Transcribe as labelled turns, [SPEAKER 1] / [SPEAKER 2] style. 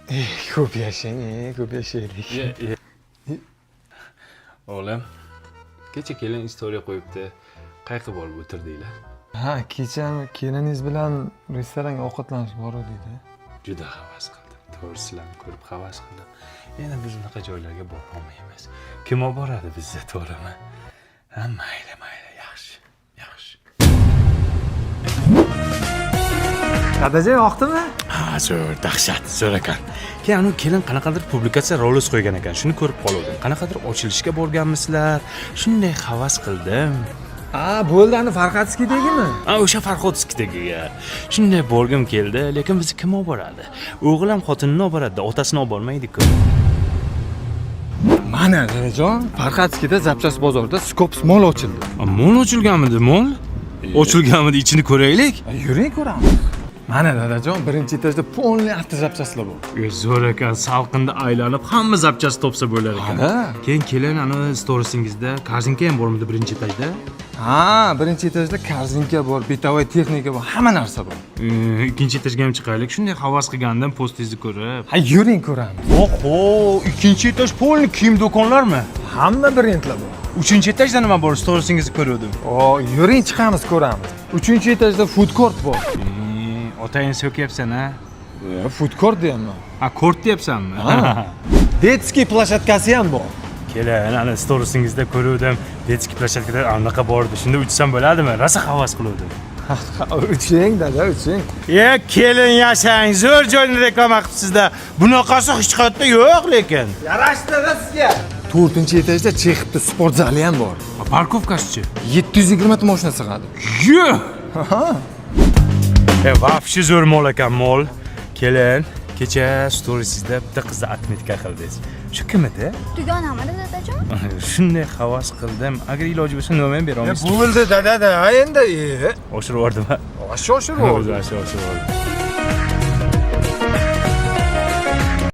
[SPEAKER 1] Ko'p yashang, ko'p yashaylik.
[SPEAKER 2] O'g'lim, kecha kelin istoriya qo'yibdi. Qayerga borib o'tirdinglar?
[SPEAKER 1] Ha, kechami keliningiz bilan restoranga ovqatlanish boruvdik-da.
[SPEAKER 2] Juda havas qildim. To'g'risilarni ko'rib havas qildim. Endi biz unaqa joylarga bora olmaymiz. Kim olib boradi bizni, to'g'rimi? Ha, mayli, yaxshi.
[SPEAKER 1] Dadajon, yoqdimi?
[SPEAKER 2] Ha, zo'r, dahshat, zo'r ekan. Keyin uni kelin qanaqadir publikatsiya rolis qo'ygan ekan. Shuni ko'rib qoldim. Qanaqadir ochilishga borganmisizlar? Shunday havas qildim.
[SPEAKER 1] Bo'ldi, ani Farxatskidagimi?
[SPEAKER 2] O'sha Farxatskidagiga. Shunday borgim keldi, lekin bizni kim olib boradi? O'g'lim xotinini olib boradi, otasini olib bormaydi-ku.
[SPEAKER 1] Mana dadajon, Farxatskida Zapchas bozorida Skops mol ochildi.
[SPEAKER 2] Mol ochilganmidi, mol? Ochilganmidi, ichini ko'raylik.
[SPEAKER 1] Yuring ko'ramiz. Mana dadajon, birinchi etajda polniy avtozapchaslar bor.
[SPEAKER 2] Zo'r ekan, salqinda aylanib hamma zapchas topsa bo'lar ekan. Keyin kelin ani storiesingizda korzinka ham bormidi birinchi etajda?
[SPEAKER 1] Birinchi etajda korzinka bor, betovoy texnika bor, hamma narsa bor.
[SPEAKER 2] Ikkinchi etajga ham chiqaylik. Shunday havas qilgandim postingizni ko'rib.
[SPEAKER 1] Yuring ko'ramiz.
[SPEAKER 2] Oho, ikkinchi etaj polniy kiyim do'konlarmi?
[SPEAKER 1] Hamma brendlar bor.
[SPEAKER 2] Uchinchi etajda nima bor? Storiesingizni ko'rdim.
[SPEAKER 1] Yuring chiqamiz ko'ramiz. Uchinchi etajda food court bor.
[SPEAKER 2] Otangni so'kyapsan, ha?
[SPEAKER 1] Food court deyapman.
[SPEAKER 2] Kort deyapsanmi?
[SPEAKER 1] Detskiy plashatkasi ham bor.
[SPEAKER 2] Kelin, ana storiesingizda ko'rdim. Detskiy plashatkada anaqa bor edi. Shunda uçsam bo'ladimi? Rosa havas qildim.
[SPEAKER 1] Uçing dada, uçing.
[SPEAKER 2] Kelin yashang, zo'r joyni reklama qilibsiz-da. Bunaqasi hech qayerda yo'q lekin.
[SPEAKER 1] Yarashdi sizga. 4-etajda Chexovda sport zali ham bor.
[SPEAKER 2] Parkovkasi-chi?
[SPEAKER 1] 720 ta mashina sig'adi.
[SPEAKER 2] Vafshi zo'r mol ekan, mol. Kelin, kecha storiesizda bitta qizni atmetka qildingiz. Shu kim edi?
[SPEAKER 3] Dugonamidi dadajon?
[SPEAKER 2] Shunday havas qildim. Agar iloji bo'lsa nima ham bera olmaysiz?
[SPEAKER 1] Bo'ldi dada, endi.
[SPEAKER 2] Oshirib yubordim.
[SPEAKER 1] Oshirib.
[SPEAKER 2] Oshirib yubordim.